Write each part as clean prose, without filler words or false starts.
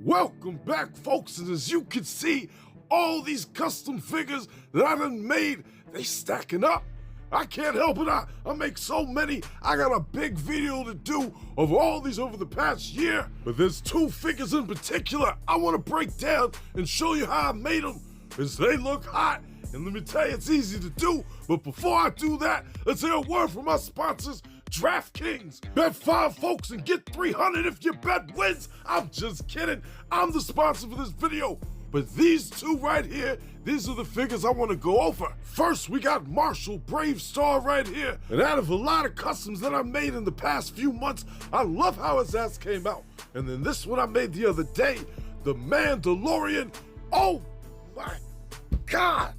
Welcome back, folks, and as you can see, all these custom figures that I done made, they stacking up. I can't help it, I make so many. I got a big video to do of all these over the past year, but there's two figures in particular I want to break down and show you how I made them, because they look hot, and let me tell you, it's easy to do. But before I do that, let's hear a word from our sponsors, DraftKings. Bet $5, folks, and get $300 if your bet wins. I'm just kidding. I'm the sponsor for this video. But these two right here, these are the figures I want to go over. First, we got Marshall Bravestarr right here. And out of a lot of customs that I made in the past few months, I love how his ass came out. And then this one I made the other day, the Mandalorian. Oh my God,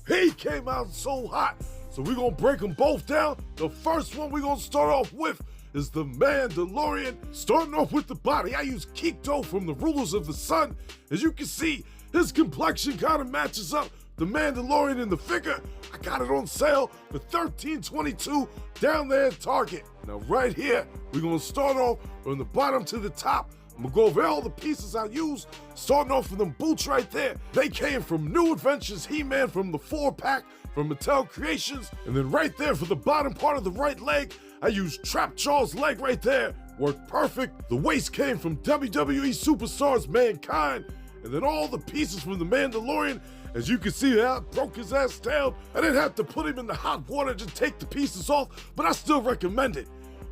he came out so hot. So we're gonna break them both down. The first one we're gonna start off with is the Mandalorian. Starting off with the body, I use Kikto from the Rulers of the Sun. As you can see, his complexion kind of matches up the Mandalorian in the figure. I got it on sale for $13.22 down there at Target. Now right here, we're gonna start off from the bottom to the top. I'm gonna go over all the pieces I use, starting off with them boots right there. They came from New Adventures He-Man from the 4-pack from Mattel Creations. And then right there for the bottom part of the right leg, I used Trapjaw's leg right there. Worked perfect. The waist came from WWE Superstars Mankind. And then all the pieces from the Mandalorian, as you can see how I broke his ass down. I didn't have to put him in the hot water to take the pieces off, but I still recommend it.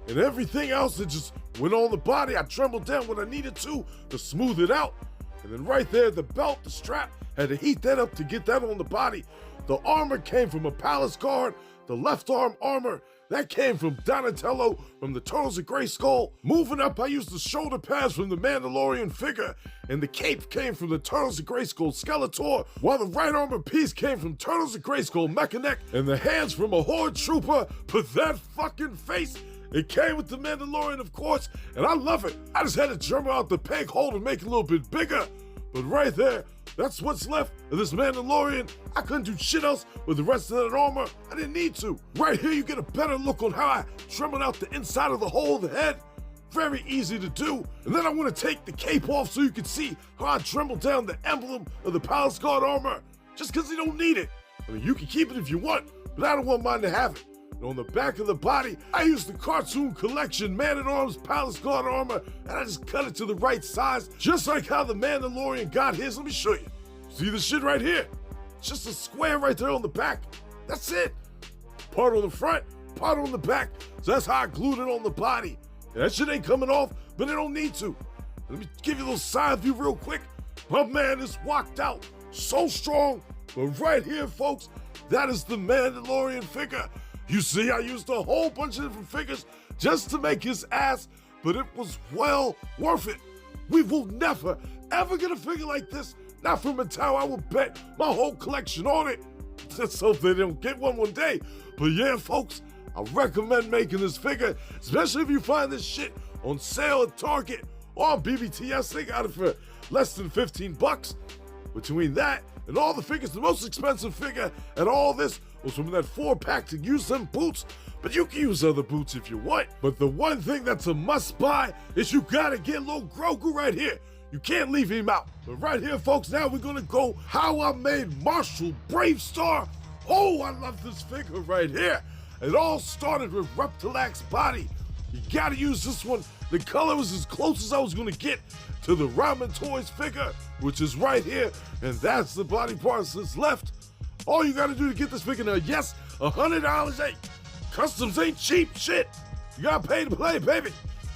And everything else that just went on the body, I trembled down when I needed to smooth it out. And then right there, the belt, the strap, had to heat that up to get that on the body. The armor came from a palace guard. The left arm armor, that came from Donatello from the Turtles of Grayskull. Moving up, I used the shoulder pads from the Mandalorian figure, and the cape came from the Turtles of Grayskull Skeletor, while the right armor piece came from Turtles of Grayskull Mechanic, and the hands from a Horde Trooper. But that fucking face, it came with the Mandalorian, of course, and I love it. I just had to drum out the peg hole to make it a little bit bigger. But right there, that's what's left of this Mandalorian. I couldn't do shit else with the rest of that armor. I didn't need to. Right here, you get a better look on how I trimmed out the inside of the whole of the head. Very easy to do. And then I want to take the cape off so you can see how I trembled down the emblem of the Palace Guard armor. Just because you don't need it. I mean, you can keep it if you want, but I don't want mine to have it. And on the back of the body, I used the Cartoon Collection Man-at-Arms Palace Guard armor, and I just cut it to the right size, just like how the Mandalorian got his. Let me show you. See this shit right here? It's just a square right there on the back. That's it. Part on the front, part on the back. So that's how I glued it on the body. And that shit ain't coming off, but it don't need to. Let me give you a little side view real quick. My man is walked out so strong. But right here, folks, that is the Mandalorian figure. You see, I used a whole bunch of different figures just to make his ass, but it was well worth it. We will never, ever get a figure like this. Not from Mattel. I will bet my whole collection on it. Let's hope they don't get one day. But yeah, folks, I recommend making this figure, especially if you find this shit on sale at Target or on BBTS. They got it for less than 15 bucks. Between that and all the figures, the most expensive figure and all this was from that 4-pack to use them boots. But you can use other boots if you want. But the one thing that's a must buy is you gotta get little Grogu right here. You can't leave him out. But right here, folks, now we're gonna go how I made Marshall Bravestarr. Oh, I love this figure right here. It all started with Reptilax's body. You gotta use this one. The color was as close as I was gonna get to the Ramen Toys figure, which is right here. And that's the body parts that's left. All you gotta do to get this figure now, yes, $100. Hey, customs ain't cheap shit. You gotta pay to play, baby.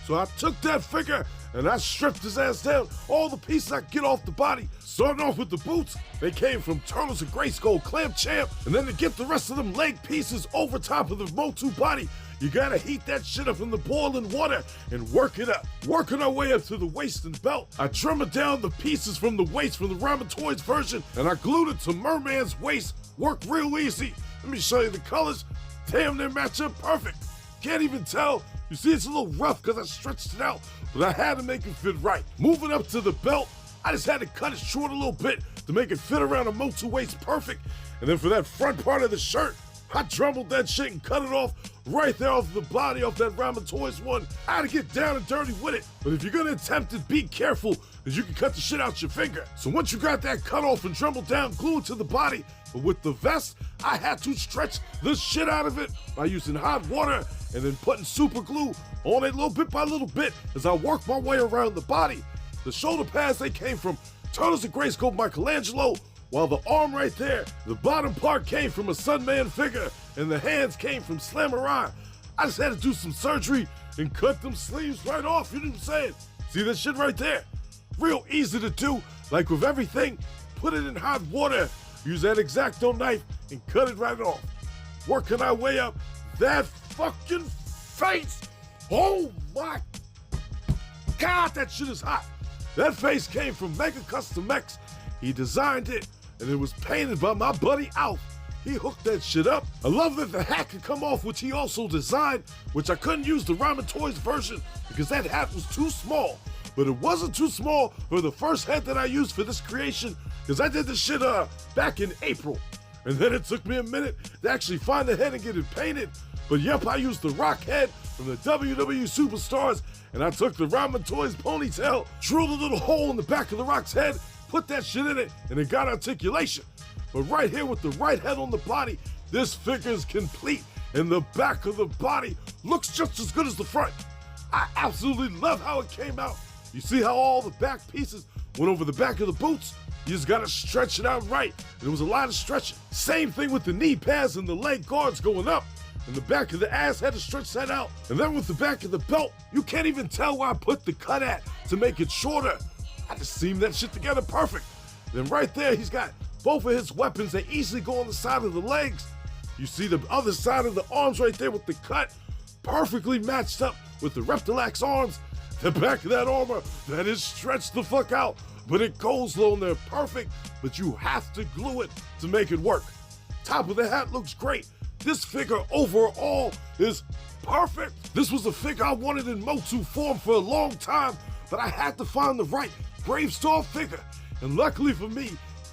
So I took that figure and I stripped his ass down. All the pieces I get off the body. Starting off with the boots, they came from Turtles of Grayskull Clamp Champ. And then to get the rest of them leg pieces over top of the Motu body, you gotta heat that shit up in the boiling water and work it up. Working our way up to the waist and belt, I trimmed down the pieces from the waist from the Ramen Toys version, and I glued it to Merman's waist. Worked real easy. Let me show you the colors. Damn, they match up perfect. Can't even tell. You see, it's a little rough because I stretched it out, but I had to make it fit right. Moving up to the belt, I just had to cut it short a little bit to make it fit around the Motu waist perfect. And then for that front part of the shirt, I drumbled that shit and cut it off right there off the body off that Ramen Toys one. I had to get down and dirty with it. But if you're gonna attempt it, be careful, because you can cut the shit out your finger. So once you got that cut off and drumbled down, glue it to the body. But with the vest, I had to stretch the shit out of it by using hot water and then putting super glue on it little bit by little bit as I worked my way around the body. The shoulder pads, they came from Turtles of Grayskull Michelangelo, while the arm right there, the bottom part came from a Sunman figure, and the hands came from Slamurai. I just had to do some surgery and cut them sleeves right off, you know what I'm saying? See that shit right there? Real easy to do, like with everything, put it in hot water, use that X-Acto knife, and cut it right off. Working our way up that fucking face. Oh my God, that shit is hot. That face came from Mega Custom X. He designed it, and it was painted by my buddy Alf. He hooked that shit up. I love that the hat could come off, which he also designed, which I couldn't use the Ramen Toys version because that hat was too small. But it wasn't too small for the first head that I used for this creation, because I did this shit back in April. And then it took me a minute to actually find the head and get it painted. But yep, I used the rock head from the WWE Superstars, and I took the Ramen Toys ponytail, drilled a little hole in the back of the Rock's head, put that shit in it, and it got articulation. But right here with the right head on the body, this figure is complete, and the back of the body looks just as good as the front. I absolutely love how it came out. You see how all the back pieces went over the back of the boots? You just gotta stretch it out right. And it was a lot of stretching. Same thing with the knee pads and the leg guards going up. And the back of the ass had to stretch that out. And then with the back of the belt, you can't even tell where I put the cut at to make it shorter. I just seamed that shit together perfect. Then right there, he's got both of his weapons. They easily go on the side of the legs. You see the other side of the arms right there with the cut, perfectly matched up with the Reptilax arms. The back of that armor, that is stretched the fuck out, but it goes low in there perfect, but you have to glue it to make it work. Top of the hat looks great. This figure overall is perfect. This was a figure I wanted in Motu form for a long time, but I had to find the right Bravestarr figure. And luckily for me,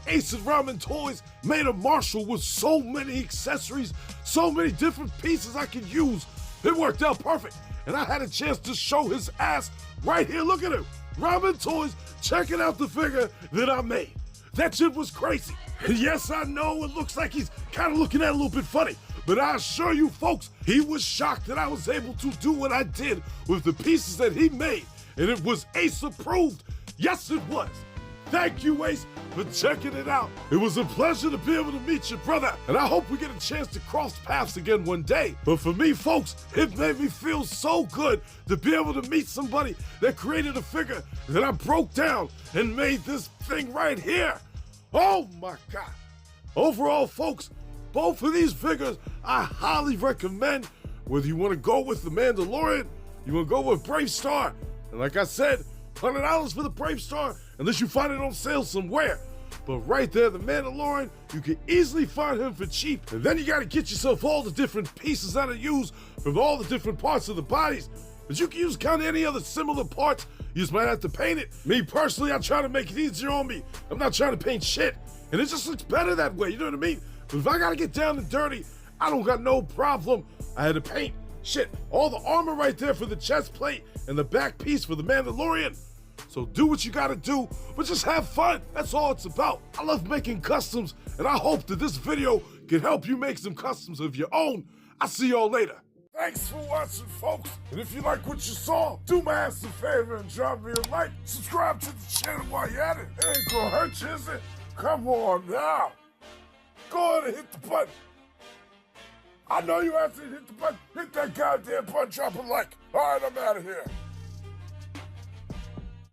Ace and Ramen Toys made a Marshall with so many accessories, so many different pieces I could use. It worked out perfect. And I had a chance to show his ass right here. Look at him. Ramen Toys checking out the figure that I made. That shit was crazy. And yes, I know it looks like he's kind of looking at it a little bit funny, but I assure you folks, he was shocked that I was able to do what I did with the pieces that he made. And it was Ace approved. Yes, it was. Thank you, Ace, for checking it out. It was a pleasure to be able to meet you, brother, and I hope we get a chance to cross paths again one day. But for me, folks, it made me feel so good to be able to meet somebody that created a figure that I broke down and made this thing right here. Oh my God. Overall, folks, both of these figures I highly recommend, whether you want to go with the Mandalorian, you want to go with Bravestarr, and like I said, $100 for the Bravestarr, unless you find it on sale somewhere. But right there, the Mandalorian, you can easily find him for cheap. And then you gotta get yourself all the different pieces that are used from all the different parts of the bodies. But you can use kind of any other similar parts. You just might have to paint it. Me personally, I try to make it easier on me. I'm not trying to paint shit. And it just looks better that way, you know what I mean? But if I gotta get down and dirty, I don't got no problem. I had to paint shit. All the armor right there for the chest plate and the back piece for the Mandalorian. So do what you gotta do, but just have fun. That's all it's about. I love making customs, and I hope that this video can help you make some customs of your own. I'll see y'all later. Thanks for watching, folks. And if you like what you saw, do my ass a favor and drop me a like. Subscribe to the channel while you're at it. It ain't gonna hurt you, is it? Come on now. Go ahead and hit the button. I know you have to hit the button. Hit that goddamn button, drop a like. All right, I'm out of here.